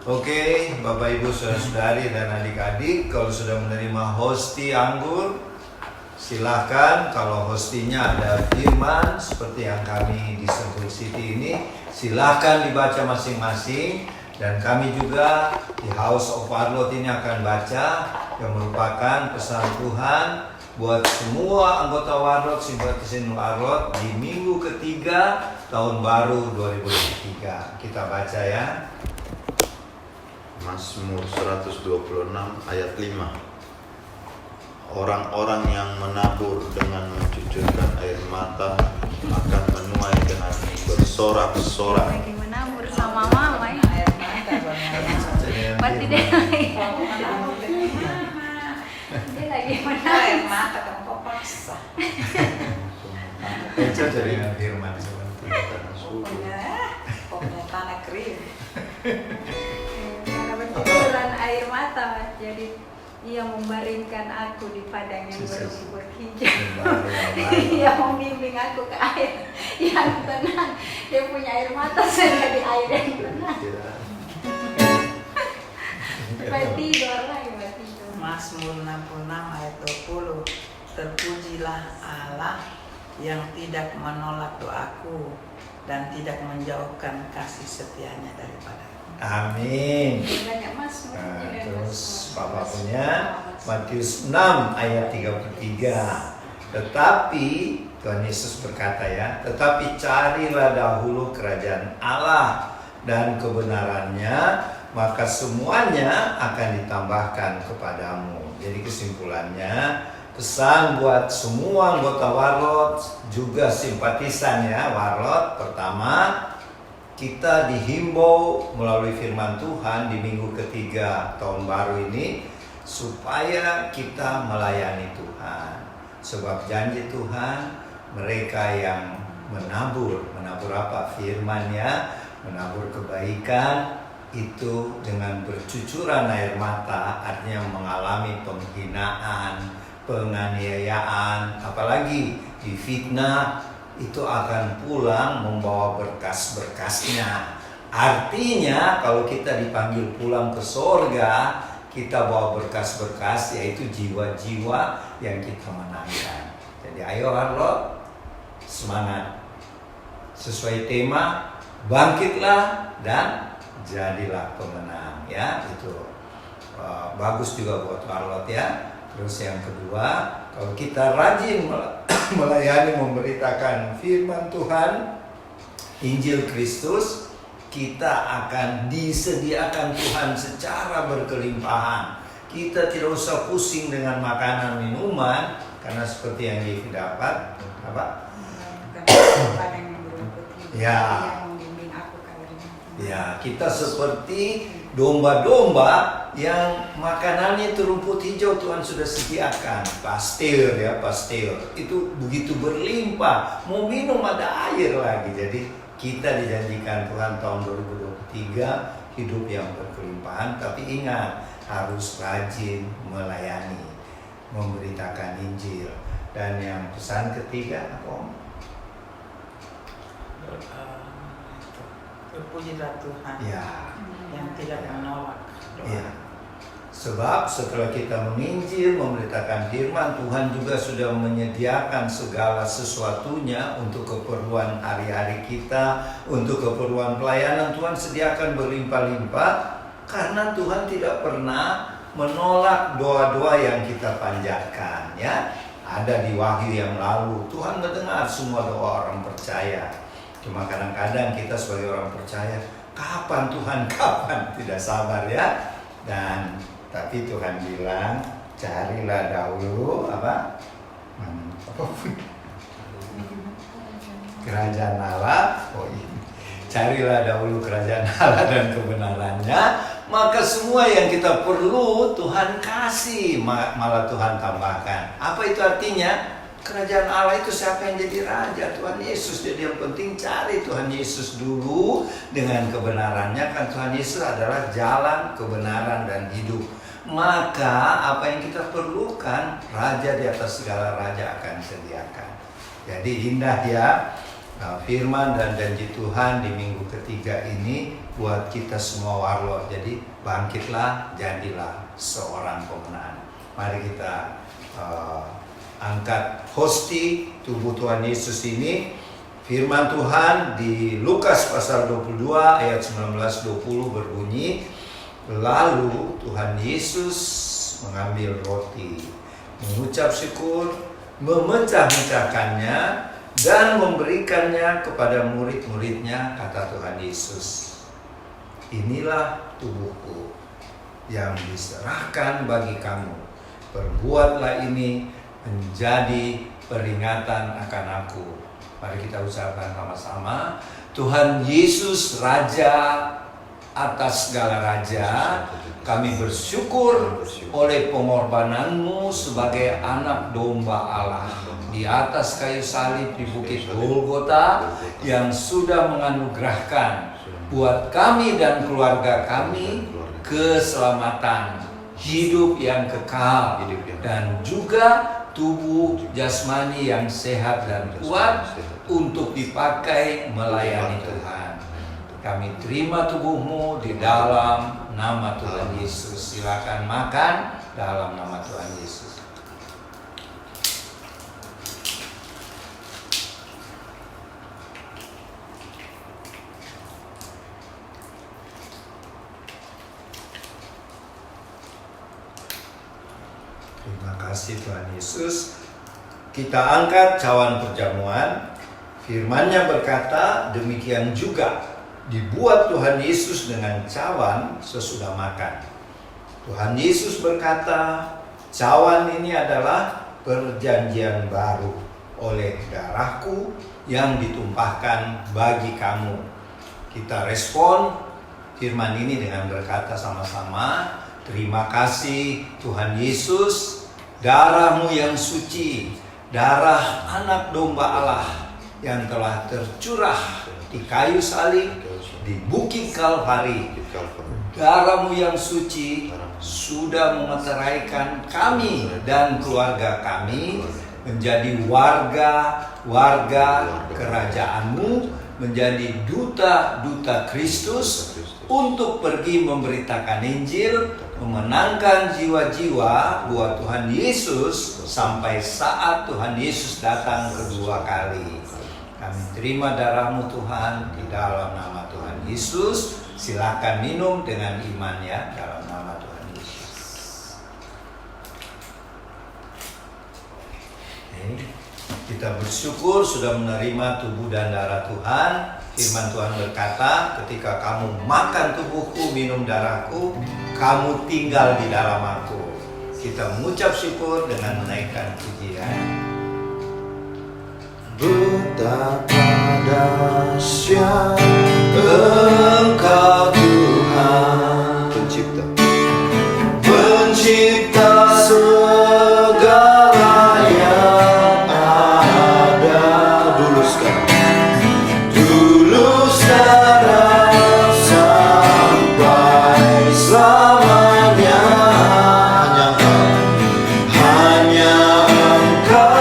A: Oke, Bapak Ibu Saudara-saudari dan adik-adik, kalau sudah menerima hosti anggur, silahkan. Kalau hostinya ada firman seperti yang kami di Sentul City ini, silahkan dibaca masing-masing. Dan kami juga di House of Warlord ini akan baca yang merupakan pesan Tuhan buat semua anggota Warlord, simpatisan Warlord di minggu ketiga tahun baru 2023. Kita baca ya.
B: Mazmur 126 ayat 5. Orang-orang yang menabur dengan mencucurkan air mata akan menuai dengan bersorak-sorak.
E: Lagi menabur sama mama ya.
D: Air mata
E: Berarti dia lagi
D: air
E: menabur.
D: mata kan kok paksa.
A: Cocok dengan firman seperti itu.
D: Pokoknya tanah kering.
E: Karena bercucuran air mata, Mas. Jadi ia membaringkan aku di padang yang berumput hijau. Ia membimbing aku ke air yang tenang. Dia punya air mata, saya di air yang tenang. Supaya tidur lagi, Mas, tidur.
D: Mazmur 66 ayat 20. Terpujilah Allah yang tidak menolak doaku dan tidak menjauhkan kasih setianya daripada.
A: Amin.
E: Banyak Mas.
A: Nah, terus Bapak punya Matius 6 ayat 33. Tetapi Tuhan Yesus berkata ya, tetapi carilah dahulu kerajaan Allah dan kebenarannya, maka semuanya akan ditambahkan kepadamu. Jadi kesimpulannya, pesan buat semua anggota Warlord, juga simpatisan ya Warlord. Pertama, kita dihimbau melalui firman Tuhan di minggu ketiga tahun baru ini supaya kita melayani Tuhan. Sebab janji Tuhan, mereka yang menabur apa? Firman-Nya, menabur kebaikan, itu dengan bercucuran air mata, artinya mengalami penghinaan, penganiayaan, apalagi difitnah, itu akan pulang membawa berkas-berkasnya. Artinya kalau kita dipanggil pulang ke sorga, kita bawa berkas-berkas, yaitu jiwa-jiwa yang kita menangkan. Jadi ayo Warlord, semangat. Sesuai tema, bangkitlah dan jadilah pemenang ya. Itu bagus juga buat Warlord ya. Terus yang kedua, kalau kita rajin melayani, memberitakan firman Tuhan, Injil Kristus, kita akan disediakan Tuhan secara berkelimpahan. Kita tidak usah pusing dengan makanan minuman, karena seperti yang Devi dapat apa?
E: Padang yang berumput hijau.
A: Ya.
E: Yang membimbing aku ke air yang tenang.
A: Ya, kita seperti domba-domba yang makanannya itu rumput hijau Tuhan sudah sediakan. Pastir ya, pastir. Itu begitu berlimpah. Mau minum ada air lagi. Jadi kita dijanjikan Tuhan tahun 2023 hidup yang berkelimpahan. Tapi ingat, harus rajin melayani, memberitakan Injil. Dan yang pesan ketiga apa Om?
D: Terpujilah Tuhan
A: Ya.
D: yang tidak menolak doa.
A: Ya. Sebab setelah kita menginjil, memberitakan firman, Tuhan juga sudah menyediakan segala sesuatunya untuk keperluan hari-hari kita, untuk keperluan pelayanan. Tuhan sediakan berlimpah-limpah karena Tuhan tidak pernah menolak doa-doa yang kita panjatkan ya. Ada di Wahyu yang lalu, Tuhan mendengar semua doa orang percaya. Cuma kadang-kadang kita sebagai orang percaya, kapan Tuhan, kapan, tidak sabar ya. Dan tapi Tuhan bilang, carilah dahulu apa? Kerajaan Allah. Oh iya. Carilah dahulu kerajaan Allah dan kebenarannya, maka semua yang kita perlu Tuhan kasih, malah Tuhan tambahkan. Apa itu artinya? Kerajaan Allah itu siapa yang jadi raja? Tuhan Yesus. Jadi yang penting cari Tuhan Yesus dulu dengan kebenarannya. Kan Tuhan Yesus adalah jalan, kebenaran, dan hidup. Maka apa yang kita perlukan, raja di atas segala raja akan sediakan. Jadi indah ya. Nah, firman dan janji Tuhan di minggu ketiga ini buat kita semua warlord. Jadi bangkitlah, jadilah seorang pemenang. Mari kita angkat hosti tubuh Tuhan Yesus ini. Firman Tuhan di Lukas pasal 22 ayat 19-20 berbunyi, lalu Tuhan Yesus mengambil roti, mengucap syukur, memecah-mecahkannya, dan memberikannya kepada murid-muridnya, kata Tuhan Yesus, inilah tubuhku yang diserahkan bagi kamu. Perbuatlah ini menjadi peringatan akan aku. Mari kita ucapkan sama-sama. Tuhan Yesus, Raja atas segala raja, kami bersyukur oleh pengorbananmu sebagai anak domba Allah di atas kayu salib di Bukit Golgota, yang sudah menganugerahkan buat kami dan keluarga kami keselamatan, hidup yang kekal, dan juga tubuh jasmani yang sehat dan kuat untuk dipakai melayani Tuhan. Kami terima tubuhmu di dalam nama Tuhan Yesus. Silakan makan dalam nama Tuhan Yesus. Terima kasih Tuhan Yesus. Kita angkat cawan perjamuan. Firman-Nya berkata, demikian juga dibuat Tuhan Yesus dengan cawan sesudah makan. Tuhan Yesus berkata, cawan ini adalah perjanjian baru oleh darahku yang ditumpahkan bagi kamu. Kita respon firman ini dengan berkata sama-sama, terima kasih Tuhan Yesus, darah-Mu yang suci, darah anak domba Allah yang telah tercurah di kayu salib di Bukit Kalvari. Darah-Mu yang suci sudah memeteraikan kami dan keluarga kami menjadi warga kerajaan-Mu, menjadi duta-duta Kristus untuk pergi memberitakan Injil, memenangkan jiwa-jiwa buat Tuhan Yesus sampai saat Tuhan Yesus datang kedua kali. Kami terima darah-Mu Tuhan di dalam nama Tuhan Yesus. Silakan minum dengan iman ya, dalam nama Tuhan Yesus. Kita bersyukur sudah menerima tubuh dan darah Tuhan. Firman Tuhan berkata, ketika kamu makan tubuhku, minum darahku, kamu tinggal di dalam aku. Kita mengucap syukur dengan menaikkan pujian.
B: Betapa dahsyat Engkau Tuhan, pencipta segala yang ada. Dulu sekarang sampai selamanya. Hanya Engkau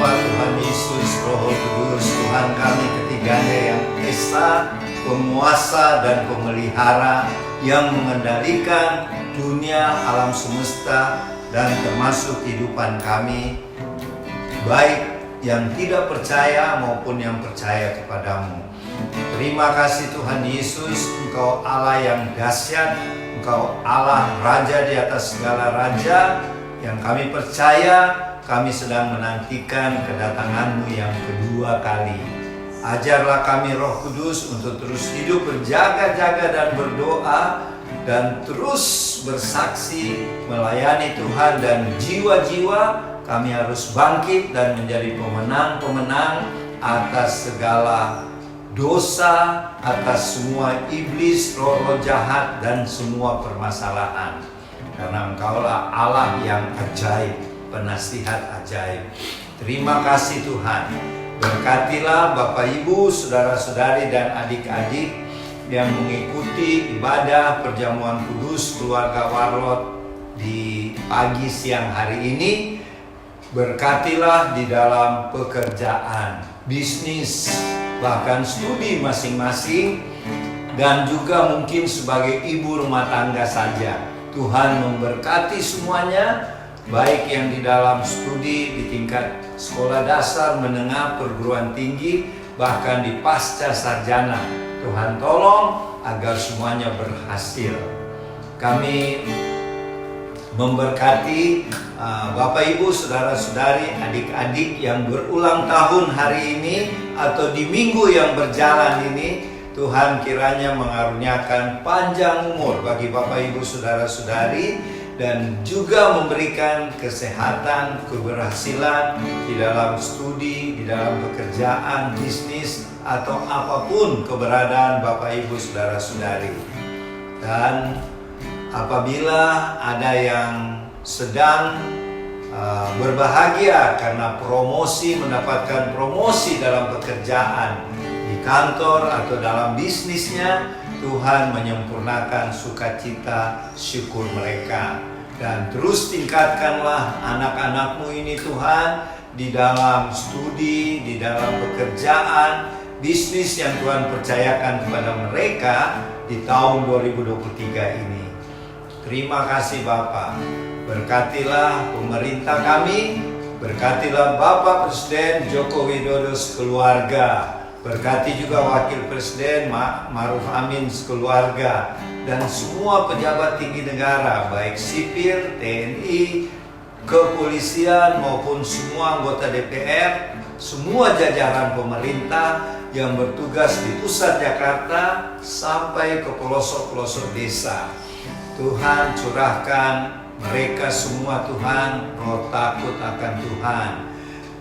A: Allah, Tuhan Yesus, Roh Kudus, Tuhan kami ketiganya yang esa, penguasa dan pemelihara, yang mengendalikan dunia, alam semesta, dan termasuk kehidupan kami, baik yang tidak percaya maupun yang percaya kepadamu. Terima kasih Tuhan Yesus, Engkau Allah yang dahsyat, Engkau Allah Raja di atas segala raja, yang kami percaya. Kami sedang menantikan kedatangan-Mu yang kedua kali. Ajarlah kami Roh Kudus untuk terus hidup berjaga-jaga dan berdoa, dan terus bersaksi melayani Tuhan, dan jiwa-jiwa kami harus bangkit dan menjadi pemenang-pemenang atas segala dosa, atas semua iblis, roh-roh jahat, dan semua permasalahan. Karena Engkaulah Allah yang ajaib, penasihat ajaib. Terima kasih Tuhan. Berkatilah Bapak Ibu, saudara-saudari dan adik-adik yang mengikuti ibadah perjamuan kudus keluarga Warlot di pagi siang hari ini. Berkatilah di dalam pekerjaan, bisnis, bahkan studi masing-masing, dan juga mungkin sebagai ibu rumah tangga saja. Tuhan memberkati semuanya, baik yang di dalam studi di tingkat sekolah dasar, menengah, perguruan tinggi, bahkan di pasca sarjana. Tuhan tolong agar semuanya berhasil. Kami memberkati Bapak Ibu, saudara-saudari, adik-adik yang berulang tahun hari ini atau di minggu yang berjalan ini. Tuhan kiranya mengaruniakan panjang umur bagi Bapak Ibu, saudara-saudari, dan juga memberikan kesehatan, keberhasilan di dalam studi, di dalam pekerjaan, bisnis, atau apapun keberadaan Bapak Ibu, saudara-saudari. Dan apabila ada yang sedang berbahagia karena mendapatkan promosi dalam pekerjaan, di kantor atau dalam bisnisnya, Tuhan menyempurnakan sukacita syukur mereka. Dan terus tingkatkanlah anak-anak-Mu ini Tuhan, di dalam studi, di dalam pekerjaan, bisnis yang Tuhan percayakan kepada mereka di tahun 2023 ini. Terima kasih Bapa. Berkatilah pemerintah kami, berkatilah Bapak Presiden Joko Widodo sekeluarga, berkati juga Wakil Presiden Ma'ruf Amin sekeluarga, dan semua pejabat tinggi negara, baik sipil, TNI, kepolisian maupun semua anggota DPR, semua jajaran pemerintah yang bertugas di pusat Jakarta sampai ke pelosok-pelosok desa. Tuhan curahkan mereka semua Tuhan roh takut akan Tuhan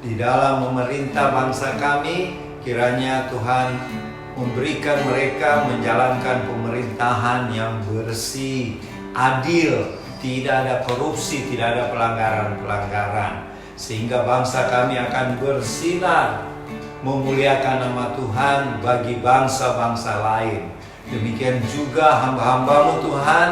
A: di dalam memerintah bangsa kami. Kiranya Tuhan memberikan mereka menjalankan pemerintahan yang bersih, adil, tidak ada korupsi, tidak ada pelanggaran-pelanggaran, sehingga bangsa kami akan bersinar memuliakan nama Tuhan bagi bangsa-bangsa lain. Demikian juga hamba-hamba-Mu Tuhan,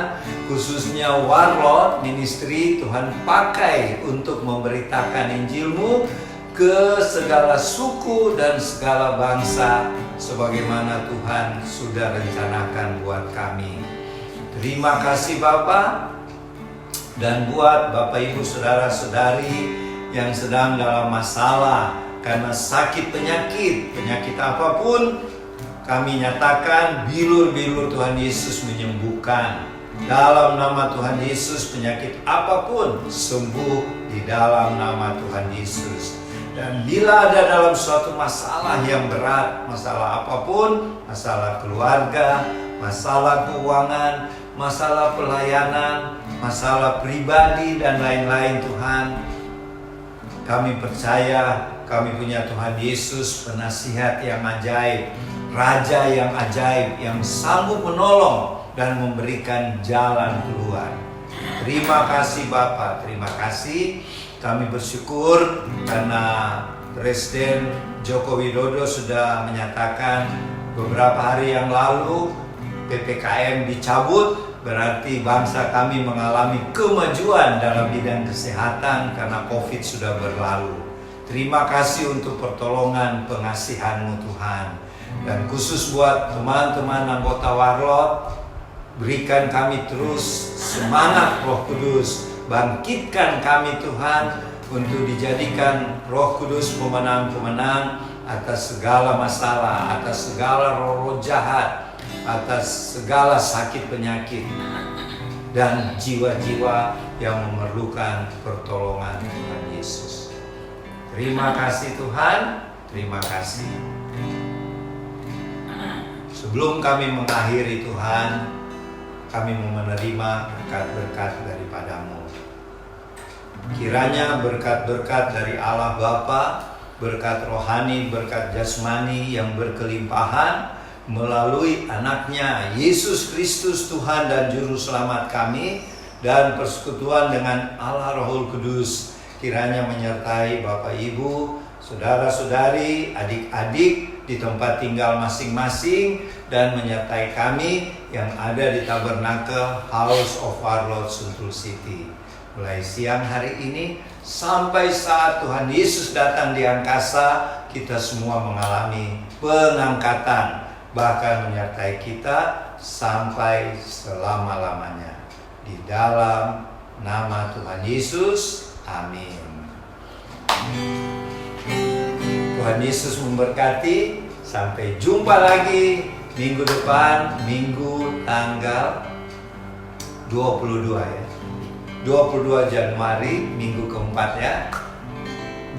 A: khususnya Warlot Ministry, Tuhan pakai untuk memberitakan Injil-Mu ke segala suku dan segala bangsa, sebagaimana Tuhan sudah rencanakan buat kami. Terima kasih Bapa. Dan buat Bapak Ibu saudara-saudari yang sedang dalam masalah karena sakit penyakit apapun, kami nyatakan bilur-bilur Tuhan Yesus menyembuhkan. Dalam nama Tuhan Yesus, penyakit apapun sembuh di dalam nama Tuhan Yesus. Dan bila ada dalam suatu masalah yang berat, masalah apapun, masalah keluarga, masalah keuangan, masalah pelayanan, masalah pribadi, dan lain-lain Tuhan, kami percaya kami punya Tuhan Yesus, penasihat yang ajaib, Raja yang ajaib, yang sanggup menolong dan memberikan jalan keluar. Terima kasih Bapa, terima kasih. Kami bersyukur karena Presiden Joko Widodo sudah menyatakan beberapa hari yang lalu PPKM dicabut, berarti bangsa kami mengalami kemajuan dalam bidang kesehatan karena COVID sudah berlalu. Terima kasih untuk pertolongan pengasihan-Mu Tuhan. Dan khusus buat teman-teman anggota Warlot, berikan kami terus semangat Roh Kudus. Bangkitkan kami Tuhan untuk dijadikan Roh Kudus pemenang-pemenang atas segala masalah, atas segala roh jahat, atas segala sakit penyakit, dan jiwa-jiwa yang memerlukan pertolongan Tuhan Yesus. Terima kasih Tuhan, terima kasih. Sebelum kami mengakhiri Tuhan, kami mau menerima berkat-berkat daripada-Mu. Kiranya berkat-berkat dari Allah Bapa, berkat rohani, berkat jasmani yang berkelimpahan melalui anaknya Yesus Kristus Tuhan dan Juru Selamat kami, dan persekutuan dengan Allah Roh Kudus kiranya menyertai Bapak Ibu, saudara-saudari, adik-adik di tempat tinggal masing-masing, dan menyertai kami yang ada di Tabernakel House of Warlot Sentul City. Mulai siang hari ini sampai saat Tuhan Yesus datang di angkasa, kita semua mengalami pengangkatan, bahkan menyertai kita sampai selama-lamanya. Di dalam nama Tuhan Yesus, amin. Tuhan Yesus memberkati. Sampai jumpa lagi minggu depan, minggu tanggal 22 ya. 22 Januari, minggu keempat ya,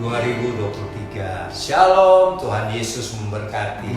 A: 2023. Shalom, Tuhan Yesus memberkati.